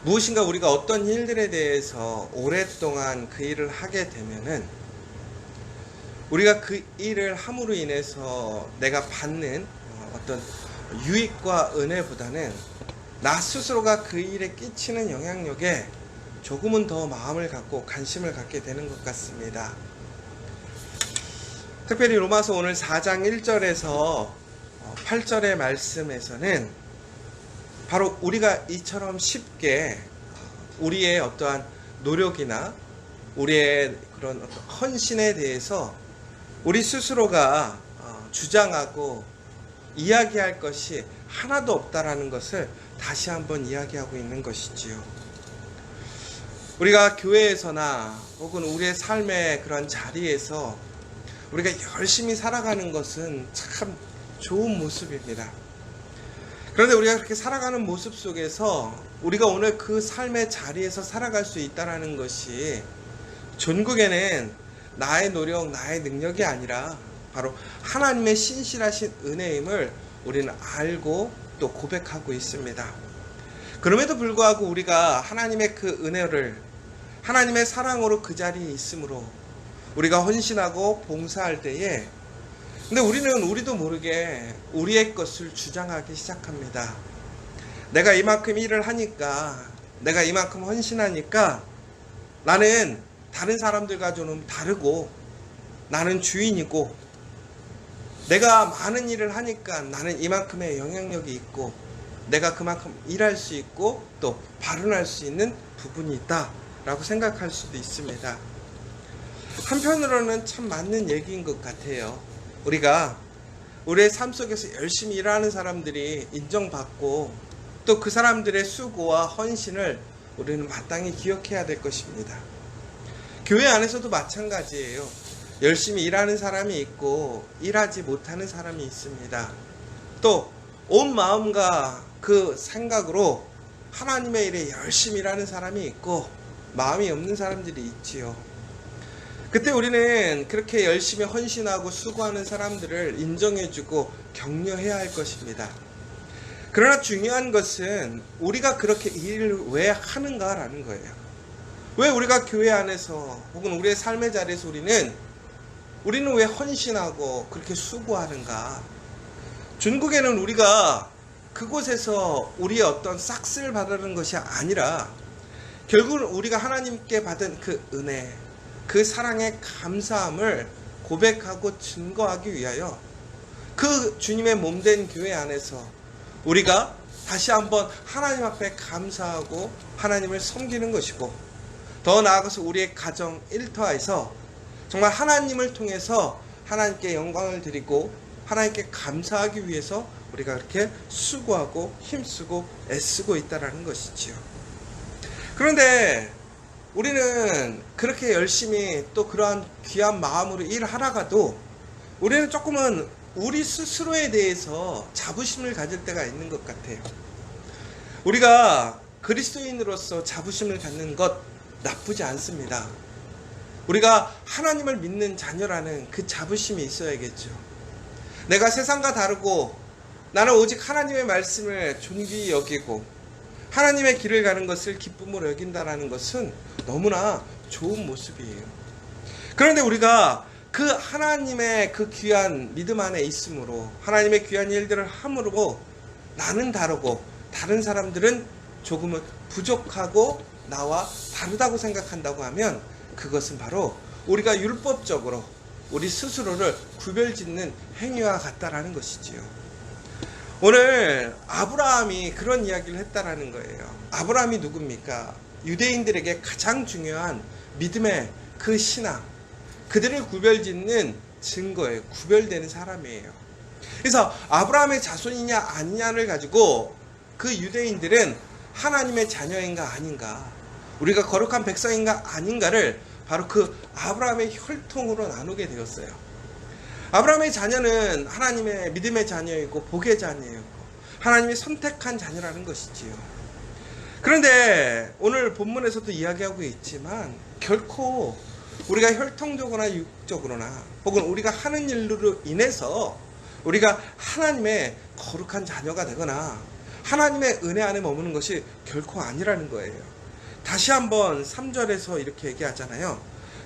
무엇인가 우리가 어떤 일들에 대해서 오랫동안 그 일을 하게 되면은 우리가 그 일을 함으로 인해서 내가 받는 어떤 유익과 은혜보다는 나 스스로가 그 일에 끼치는 영향력에 조금은 더 마음을 갖고 관심을 갖게 되는 것 같습니다. 특별히 로마서 오늘 4장 1절에서 8절의 말씀에서는 바로 우리가 이처럼 쉽게 우리의 어떠한 노력이나 우리의 그런 어떤 헌신에 대해서 우리 스스로가 주장하고 이야기할 것이 하나도 없다라는 것을 다시 한번 이야기하고 있는 것이지요. 우리가 교회에서나 혹은 우리의 삶의 그런 자리에서 우리가 열심히 살아가는 것은 참 좋은 모습입니다. 그런데 우리가 그렇게 살아가는 모습 속에서 우리가 오늘 그 삶의 자리에서 살아갈 수 있다는 것이 전국에는 나의 노력, 나의 능력이 아니라 바로 하나님의 신실하신 은혜임을 우리는 알고 또 고백하고 있습니다. 그럼에도 불구하고 우리가 하나님의 그 은혜를 하나님의 사랑으로 그 자리에 있으므로 우리가 헌신하고 봉사할 때에 근데 우리도 모르게 우리의 것을 주장하기 시작합니다. 내가 이만큼 일을 하니까, 내가 이만큼 헌신하니까 나는 다른 사람들과 좀 다르고 나는 주인이고 내가 많은 일을 하니까 나는 이만큼의 영향력이 있고 내가 그만큼 일할 수 있고 또 발언할 수 있는 부분이 있다 라고 생각할 수도 있습니다. 한편으로는 참 맞는 얘기인 것 같아요. 우리가 우리의 삶 속에서 열심히 일하는 사람들이 인정받고 또 그 사람들의 수고와 헌신을 우리는 마땅히 기억해야 될 것입니다. 교회 안에서도 마찬가지예요. 열심히 일하는 사람이 있고 일하지 못하는 사람이 있습니다. 또 온 마음과 그 생각으로 하나님의 일에 열심히 일하는 사람이 있고 마음이 없는 사람들이 있지요. 그때 우리는 그렇게 열심히 헌신하고 수고하는 사람들을 인정해주고 격려해야 할 것입니다. 그러나 중요한 것은 우리가 그렇게 일을 왜 하는가라는 거예요. 왜 우리가 교회 안에서 혹은 우리의 삶의 자리에서 우리는 왜 헌신하고 그렇게 수고하는가? 중국에는 우리가 그곳에서 우리의 어떤 싹스를 바라는 것이 아니라 결국은 우리가 하나님께 받은 그 은혜, 그 사랑의 감사함을 고백하고 증거하기 위하여 그 주님의 몸된 교회 안에서 우리가 다시 한번 하나님 앞에 감사하고 하나님을 섬기는 것이고 더 나아가서 우리의 가정 일터에서 정말 하나님을 통해서 하나님께 영광을 드리고 하나님께 감사하기 위해서 우리가 그렇게 수고하고 힘쓰고 애쓰고 있다는 것이지요. 그런데 우리는 그렇게 열심히 또 그러한 귀한 마음으로 일하다가도 우리는 조금은 우리 스스로에 대해서 자부심을 가질 때가 있는 것 같아요. 우리가 그리스도인으로서 자부심을 갖는 것 나쁘지 않습니다. 우리가 하나님을 믿는 자녀라는 그 자부심이 있어야겠죠. 내가 세상과 다르고 나는 오직 하나님의 말씀을 존귀히 여기고 하나님의 길을 가는 것을 기쁨으로 여긴다는 것은 너무나 좋은 모습이에요. 그런데 우리가 그 하나님의 그 귀한 믿음 안에 있으므로 하나님의 귀한 일들을 함으로 나는 다르고 다른 사람들은 조금은 부족하고 나와 다르다고 생각한다고 하면 그것은 바로 우리가 율법적으로 우리 스스로를 구별짓는 행위와 같다라는 것이지요. 오늘 아브라함이 그런 이야기를 했다라는 거예요. 아브라함이 누굽니까? 유대인들에게 가장 중요한 믿음의 그 신앙, 그들을 구별짓는 증거예요. 구별되는 사람이에요. 그래서 아브라함의 자손이냐 아니냐를 가지고 그 유대인들은 하나님의 자녀인가 아닌가, 우리가 거룩한 백성인가 아닌가를 바로 그 아브라함의 혈통으로 나누게 되었어요. 아브라함의 자녀는 하나님의 믿음의 자녀이고 복의 자녀이고 하나님이 선택한 자녀라는 것이지요. 그런데 오늘 본문에서도 이야기하고 있지만 결코 우리가 혈통적으로나 육적으로나 혹은 우리가 하는 일로 인해서 우리가 하나님의 거룩한 자녀가 되거나 하나님의 은혜 안에 머무는 것이 결코 아니라는 거예요. 다시 한번 3절에서 이렇게 얘기하잖아요.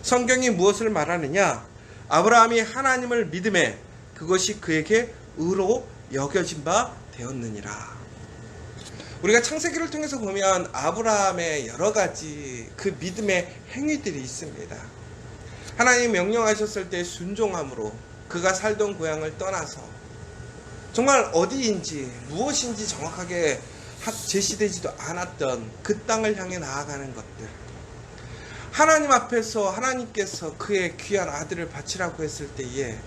성경이 무엇을 말하느냐? 아브라함이 하나님을 믿음에 그것이 그에게 의로 여겨진 바 되었느니라. 우리가 창세기를 통해서 보면 아브라함의 여러 가지 그 믿음의 행위들이 있습니다. 하나님 명령하셨을 때 순종함으로 그가 살던 고향을 떠나서 정말 어디인지 무엇인지 정확하게 제시되지도 않았던 그 땅을 향해 나아가는 것들, 하나님 앞에서 하나님께서 그의 귀한 아들을 바치라고 했을 때에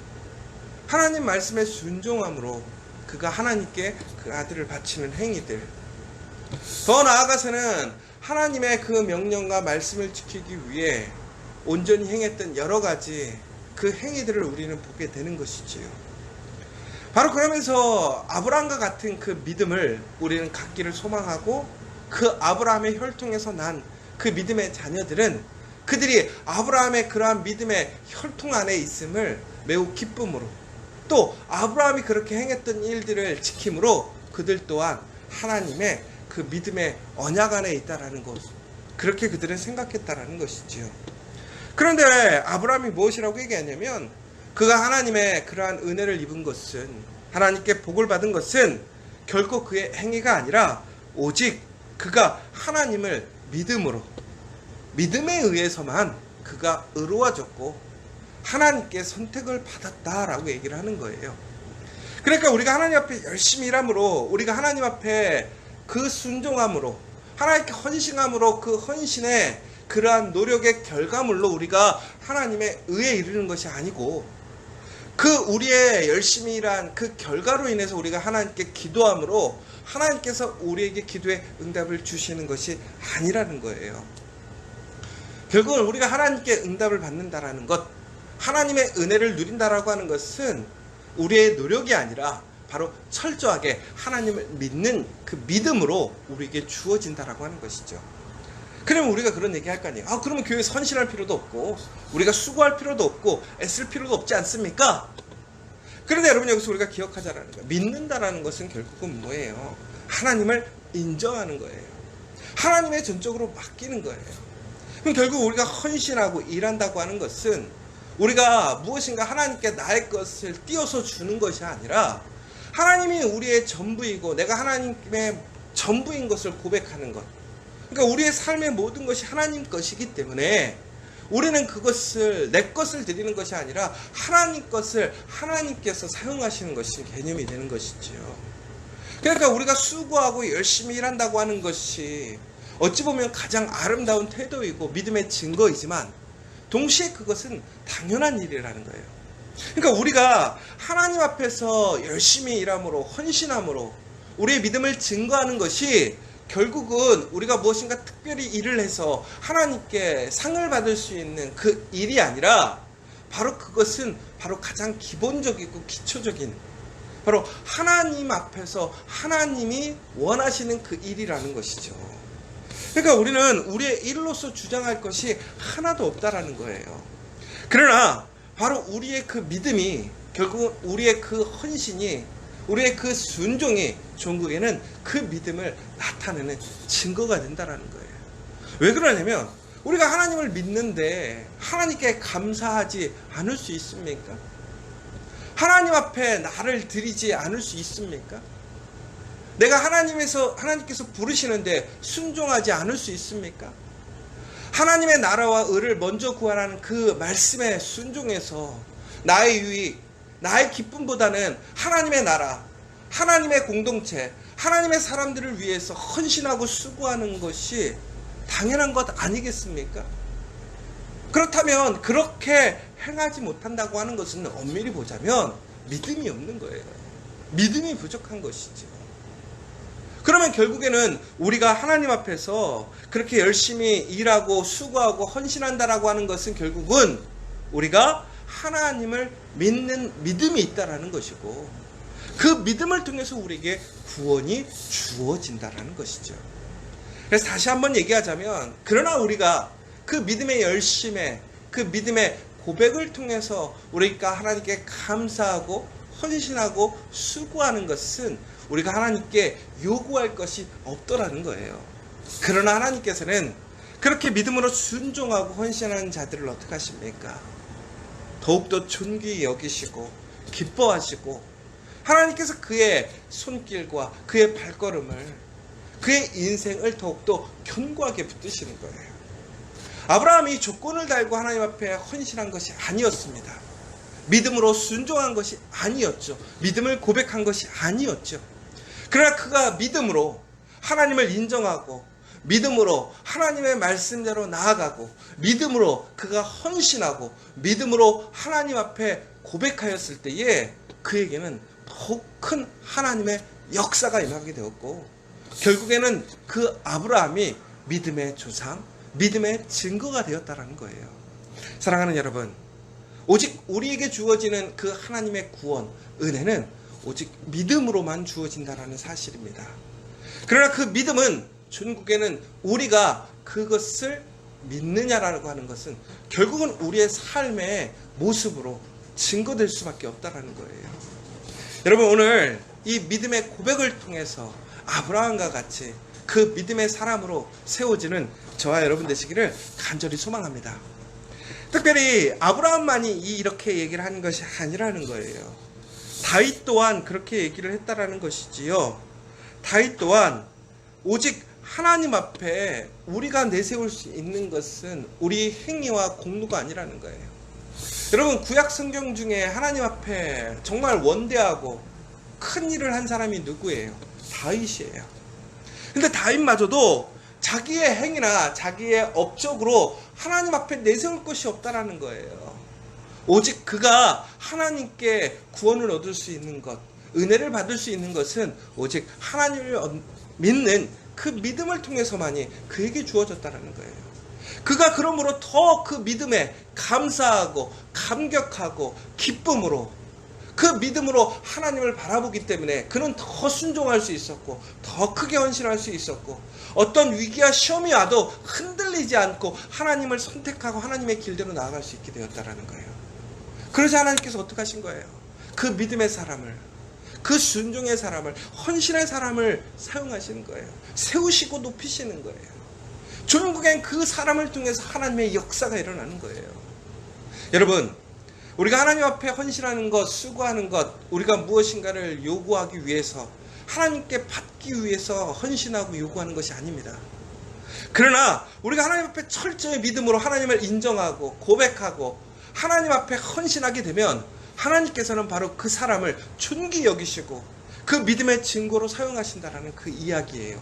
하나님 말씀에 순종함으로 그가 하나님께 그 아들을 바치는 행위들, 더 나아가서는 하나님의 그 명령과 말씀을 지키기 위해 온전히 행했던 여러 가지 그 행위들을 우리는 보게 되는 것이지요. 바로 그러면서 아브라함과 같은 그 믿음을 우리는 갖기를 소망하고, 그 아브라함의 혈통에서 난 그 믿음의 자녀들은 그들이 아브라함의 그러한 믿음의 혈통 안에 있음을 매우 기쁨으로, 또 아브라함이 그렇게 행했던 일들을 지킴으로 그들 또한 하나님의 그 믿음의 언약 안에 있다라는 것, 그렇게 그들은 생각했다라는 것이지요. 그런데 아브라함이 무엇이라고 얘기하냐면, 그가 하나님의 그러한 은혜를 입은 것은, 하나님께 복을 받은 것은 결코 그의 행위가 아니라 오직 그가 하나님을 믿음으로, 믿음에 의해서만 그가 의로워졌고 하나님께 선택을 받았다라고 얘기를 하는 거예요. 그러니까 우리가 하나님 앞에 열심히 일함으로, 우리가 하나님 앞에 그 순종함으로, 하나님께 헌신함으로 그 헌신의 그러한 노력의 결과물로 우리가 하나님의 의에 이르는 것이 아니고, 그 우리의 열심히 일한 그 결과로 인해서 우리가 하나님께 기도함으로 하나님께서 우리에게 기도에 응답을 주시는 것이 아니라는 거예요. 결국은 우리가 하나님께 응답을 받는다라는 것, 하나님의 은혜를 누린다라고 하는 것은 우리의 노력이 아니라 바로 철저하게 하나님을 믿는 그 믿음으로 우리에게 주어진다라고 하는 것이죠. 그러면 우리가 그런 얘기 할 거 아니에요. 그러면 교회에서 헌신할 필요도 없고 우리가 수고할 필요도 없고 애쓸 필요도 없지 않습니까? 그런데 여러분, 여기서 우리가 기억하자라는 거예요. 믿는다라는 것은 결국은 뭐예요? 하나님을 인정하는 거예요. 하나님의 전적으로 맡기는 거예요. 그럼 결국 우리가 헌신하고 일한다고 하는 것은 우리가 무엇인가 하나님께 나의 것을 띄워서 주는 것이 아니라 하나님이 우리의 전부이고 내가 하나님의 전부인 것을 고백하는 것. 그러니까 우리의 삶의 모든 것이 하나님 것이기 때문에 우리는 그것을 내 것을 드리는 것이 아니라 하나님 것을 하나님께서 사용하시는 것이 개념이 되는 것이지요. 그러니까 우리가 수고하고 열심히 일한다고 하는 것이 어찌 보면 가장 아름다운 태도이고 믿음의 증거이지만 동시에 그것은 당연한 일이라는 거예요. 그러니까 우리가 하나님 앞에서 열심히 일함으로, 헌신함으로 우리의 믿음을 증거하는 것이 결국은 우리가 무엇인가 특별히 일을 해서 하나님께 상을 받을 수 있는 그 일이 아니라 바로 그것은 바로 가장 기본적이고 기초적인, 바로 하나님 앞에서 하나님이 원하시는 그 일이라는 것이죠. 그러니까 우리는 우리의 일로서 주장할 것이 하나도 없다라는 거예요. 그러나 바로 우리의 그 믿음이, 결국 우리의 그 헌신이, 우리의 그 순종이 종국에는 그 믿음을 나타내는 증거가 된다라는 거예요. 왜 그러냐면 우리가 하나님을 믿는데 하나님께 감사하지 않을 수 있습니까? 하나님 앞에 나를 드리지 않을 수 있습니까? 내가 하나님께서 부르시는데 순종하지 않을 수 있습니까? 하나님의 나라와 의를 먼저 구하라는 그 말씀에 순종해서 나의 유익, 나의 기쁨보다는 하나님의 나라, 하나님의 공동체, 하나님의 사람들을 위해서 헌신하고 수고하는 것이 당연한 것 아니겠습니까? 그렇다면 그렇게 행하지 못한다고 하는 것은 엄밀히 보자면 믿음이 없는 거예요. 믿음이 부족한 것이죠. 그러면 결국에는 우리가 하나님 앞에서 그렇게 열심히 일하고 수고하고 헌신한다라고 하는 것은 결국은 우리가 하나님을 믿는 믿음이 있다라는 것이고, 그 믿음을 통해서 우리에게 구원이 주어진다라는 것이죠. 그래서 다시 한번 얘기하자면, 그러나 우리가 그 믿음의 열심에, 그 믿음의 고백을 통해서 우리가 하나님께 감사하고 헌신하고 수고하는 것은 우리가 하나님께 요구할 것이 없더라는 거예요. 그러나 하나님께서는 그렇게 믿음으로 순종하고 헌신하는 자들을 어떻게 하십니까? 더욱더 존귀히 여기시고 기뻐하시고 하나님께서 그의 손길과 그의 발걸음을, 그의 인생을 더욱더 견고하게 붙드시는 거예요. 아브라함이 조건을 달고 하나님 앞에 헌신한 것이 아니었습니다. 믿음으로 순종한 것이 아니었죠. 믿음을 고백한 것이 아니었죠. 그러나 그가 믿음으로 하나님을 인정하고 믿음으로 하나님의 말씀대로 나아가고 믿음으로 그가 헌신하고 믿음으로 하나님 앞에 고백하였을 때에 그에게는 더욱 큰 하나님의 역사가 임하게 되었고 결국에는 그 아브라함이 믿음의 조상, 믿음의 증거가 되었다는 거예요. 사랑하는 여러분, 오직 우리에게 주어지는 그 하나님의 구원, 은혜는 오직 믿음으로만 주어진다는 사실입니다. 그러나 그 믿음은 전국에는 우리가 그것을 믿느냐라고 하는 것은 결국은 우리의 삶의 모습으로 증거될 수밖에 없다는 거예요. 여러분, 오늘 이 믿음의 고백을 통해서 아브라함과 같이 그 믿음의 사람으로 세워지는 저와 여러분 되시기를 간절히 소망합니다. 특별히 아브라함만이 이렇게 얘기를 하는 것이 아니라는 거예요. 다윗 또한 그렇게 얘기를 했다라는 것이지요. 다윗 또한 오직 하나님 앞에 우리가 내세울 수 있는 것은 우리 행위와 공로가 아니라는 거예요. 여러분, 구약 성경 중에 하나님 앞에 정말 원대하고 큰 일을 한 사람이 누구예요? 다윗이에요. 근데 다윗마저도 자기의 행위나 자기의 업적으로 하나님 앞에 내세울 것이 없다라는 거예요. 오직 그가 하나님께 구원을 얻을 수 있는 것, 은혜를 받을 수 있는 것은 오직 하나님을 믿는 그 믿음을 통해서만이 그에게 주어졌다는 거예요. 그가 그러므로 더 그 믿음에 감사하고 감격하고 기쁨으로 그 믿음으로 하나님을 바라보기 때문에 그는 더 순종할 수 있었고 더 크게 헌신할 수 있었고 어떤 위기와 시험이 와도 흔들리지 않고 하나님을 선택하고 하나님의 길대로 나아갈 수 있게 되었다는 거예요. 그래서 하나님께서 어떻게 하신 거예요? 그 믿음의 사람을, 그 순종의 사람을, 헌신의 사람을 사용하시는 거예요. 세우시고 높이시는 거예요. 전국엔 그 사람을 통해서 하나님의 역사가 일어나는 거예요. 여러분, 우리가 하나님 앞에 헌신하는 것, 수고하는 것, 우리가 무엇인가를 요구하기 위해서, 하나님께 받기 위해서 헌신하고 요구하는 것이 아닙니다. 그러나 우리가 하나님 앞에 철저히 믿음으로 하나님을 인정하고 고백하고 하나님 앞에 헌신하게 되면 하나님께서는 바로 그 사람을 존귀 여기시고 그 믿음의 증거로 사용하신다라는 그 이야기예요.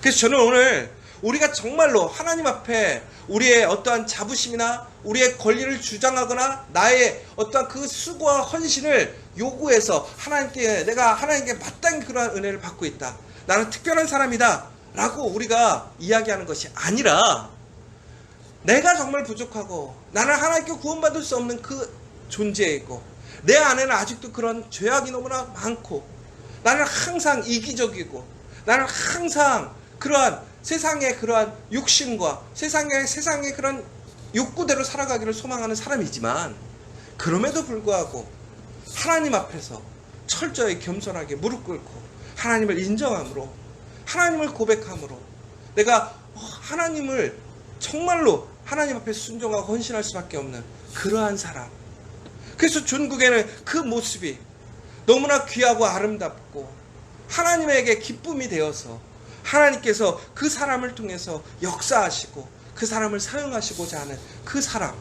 그래서 저는 오늘 우리가 정말로 하나님 앞에 우리의 어떠한 자부심이나 우리의 권리를 주장하거나 나의 어떠한 그 수고와 헌신을 요구해서 하나님께, 내가 하나님께 마땅히 그러한 은혜를 받고 있다, 나는 특별한 사람이다 라고 우리가 이야기하는 것이 아니라 내가 정말 부족하고 나는 하나님께 구원받을 수 없는 그 존재이고 내 안에는 아직도 그런 죄악이 너무나 많고 나는 항상 이기적이고 나는 항상 그러한 세상의 그러한 욕심과 세상의 그런 욕구대로 살아가기를 소망하는 사람이지만 그럼에도 불구하고 하나님 앞에서 철저히 겸손하게 무릎 꿇고 하나님을 인정함으로 하나님을 고백함으로 내가 하나님을 정말로 하나님 앞에 순종하고 헌신할 수밖에 없는 그러한 사람. 그래서 전국에는 그 모습이 너무나 귀하고 아름답고 하나님에게 기쁨이 되어서 하나님께서 그 사람을 통해서 역사하시고 그 사람을 사용하시고자 하는 그 사람,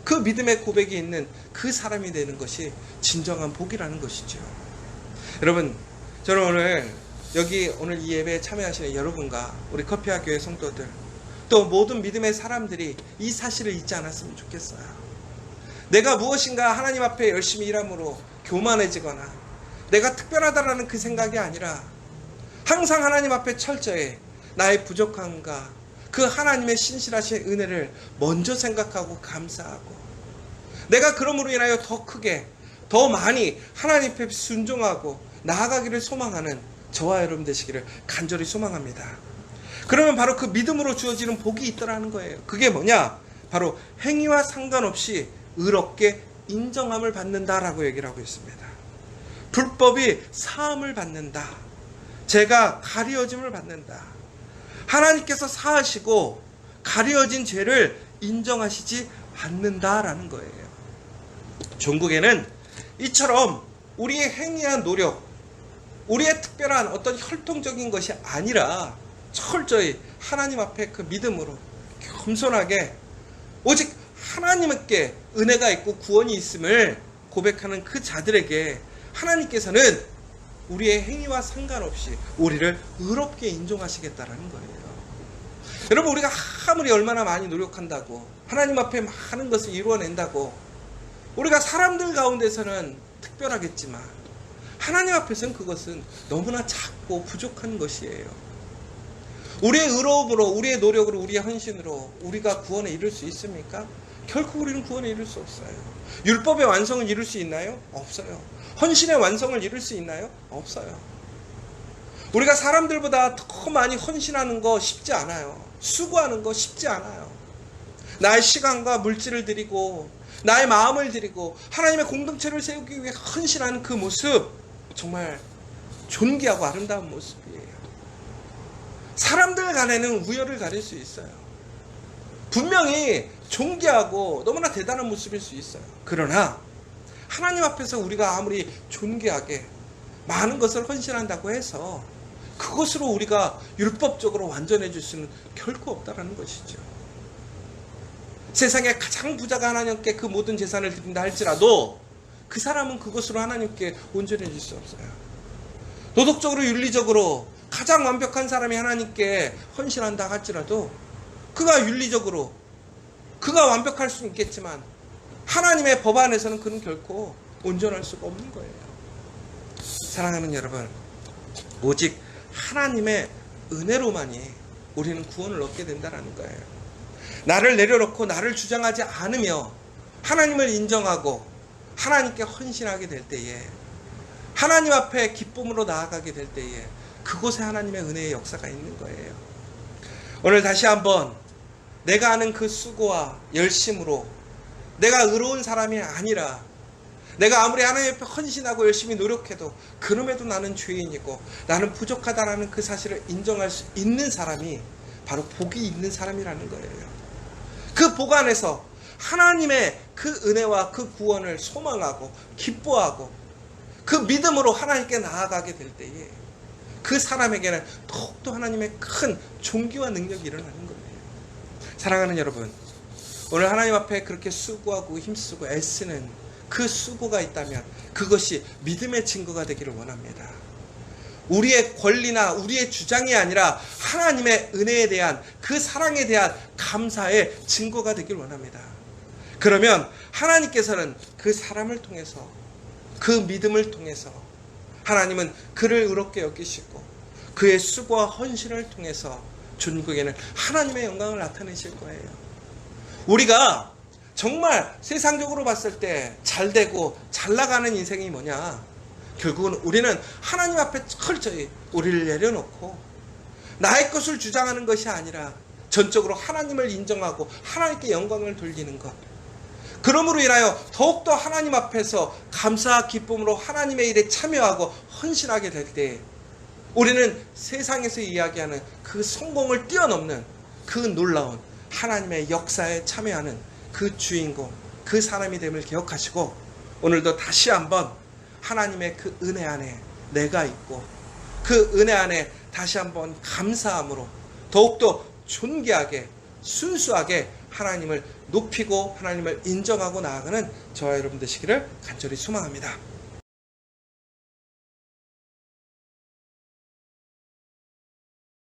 그 믿음의 고백이 있는 그 사람이 되는 것이 진정한 복이라는 것이죠. 여러분, 저는 오늘 이 예배에 참여하시는 여러분과 우리 커피와 교회 성도들 또 모든 믿음의 사람들이 이 사실을 잊지 않았으면 좋겠어요. 내가 무엇인가 하나님 앞에 열심히 일함으로 교만해지거나 내가 특별하다라는 그 생각이 아니라 항상 하나님 앞에 철저히 나의 부족함과 그 하나님의 신실하신 은혜를 먼저 생각하고 감사하고 내가 그러므로 인하여 더 크게 더 많이 하나님 앞에 순종하고 나아가기를 소망하는 저와 여러분 되시기를 간절히 소망합니다. 그러면 바로 그 믿음으로 주어지는 복이 있더라는 거예요. 그게 뭐냐? 바로 행위와 상관없이 의롭게 인정함을 받는다라고 얘기를 하고 있습니다. 불법이 사함을 받는다. 죄가 가려짐을 받는다. 하나님께서 사하시고 가려진 죄를 인정하시지 않는다라는 거예요. 종국에는 이처럼 우리의 행위한 노력, 우리의 특별한 어떤 혈통적인 것이 아니라 철저히 하나님 앞에 그 믿음으로 겸손하게 오직 하나님께 은혜가 있고 구원이 있음을 고백하는 그 자들에게 하나님께서는 우리의 행위와 상관없이 우리를 의롭게 인정하시겠다라는 거예요. 여러분, 우리가 아무리 얼마나 많이 노력한다고 하나님 앞에 많은 것을 이루어낸다고 우리가 사람들 가운데서는 특별하겠지만 하나님 앞에서는 그것은 너무나 작고 부족한 것이에요. 우리의 의로움으로, 우리의 노력으로, 우리의 헌신으로 우리가 구원에 이룰 수 있습니까? 결코 우리는 구원에 이룰 수 없어요. 율법의 완성을 이룰 수 있나요? 없어요. 헌신의 완성을 이룰 수 있나요? 없어요. 우리가 사람들보다 더 많이 헌신하는 거 쉽지 않아요. 수고하는 거 쉽지 않아요. 나의 시간과 물질을 드리고 나의 마음을 드리고 하나님의 공동체를 세우기 위해 헌신하는 그 모습, 정말 존귀하고 아름다운 모습이에요. 사람들 간에는 우열을 가릴 수 있어요. 분명히 존귀하고 너무나 대단한 모습일 수 있어요. 그러나 하나님 앞에서 우리가 아무리 존귀하게 많은 것을 헌신한다고 해서 그것으로 우리가 율법적으로 완전해질 수는 결코 없다는 것이죠. 세상에 가장 부자가 하나님께 그 모든 재산을 드린다 할지라도 그 사람은 그것으로 하나님께 온전해질 수 없어요. 도덕적으로 윤리적으로 가장 완벽한 사람이 하나님께 헌신한다 할지라도 그가 윤리적으로 그가 완벽할 수는 있겠지만 하나님의 법 안에서는 그는 결코 온전할 수가 없는 거예요. 사랑하는 여러분, 오직 하나님의 은혜로만이 우리는 구원을 얻게 된다는 거예요. 나를 내려놓고 나를 주장하지 않으며 하나님을 인정하고 하나님께 헌신하게 될 때에, 하나님 앞에 기쁨으로 나아가게 될 때에 그곳에 하나님의 은혜의 역사가 있는 거예요. 오늘 다시 한번 내가 하는 그 수고와 열심으로 내가 의로운 사람이 아니라 내가 아무리 하나님 앞에 헌신하고 열심히 노력해도 그럼에도 나는 죄인이고 나는 부족하다라는 그 사실을 인정할 수 있는 사람이 바로 복이 있는 사람이라는 거예요. 그 복 안에서 하나님의 그 은혜와 그 구원을 소망하고 기뻐하고 그 믿음으로 하나님께 나아가게 될 때에 그 사람에게는 더욱더 하나님의 큰 존귀와 능력이 일어나는 거예요. 사랑하는 여러분, 오늘 하나님 앞에 그렇게 수고하고 힘쓰고 애쓰는 그 수고가 있다면 그것이 믿음의 증거가 되기를 원합니다. 우리의 권리나 우리의 주장이 아니라 하나님의 은혜에 대한 그 사랑에 대한 감사의 증거가 되길 원합니다. 그러면 하나님께서는 그 사람을 통해서 그 믿음을 통해서 하나님은 그를 의롭게 여기시고 그의 수고와 헌신을 통해서 전국에는 하나님의 영광을 나타내실 거예요. 우리가 정말 세상적으로 봤을 때 잘되고 잘나가는 인생이 뭐냐? 결국은 우리는 하나님 앞에 철저히 우리를 내려놓고 나의 것을 주장하는 것이 아니라 전적으로 하나님을 인정하고 하나님께 영광을 돌리는 것, 그러므로 인하여 더욱더 하나님 앞에서 감사와 기쁨으로 하나님의 일에 참여하고 헌신하게 될 때 우리는 세상에서 이야기하는 그 성공을 뛰어넘는 그 놀라운 하나님의 역사에 참여하는 그 주인공, 그 사람이 됨을 기억하시고 오늘도 다시 한번 하나님의 그 은혜 안에 내가 있고 그 은혜 안에 다시 한번 감사함으로 더욱더 존귀하게 순수하게 하나님을 높이고 하나님을 인정하고 나아가는 저와 여러분 되시기를 간절히 소망합니다.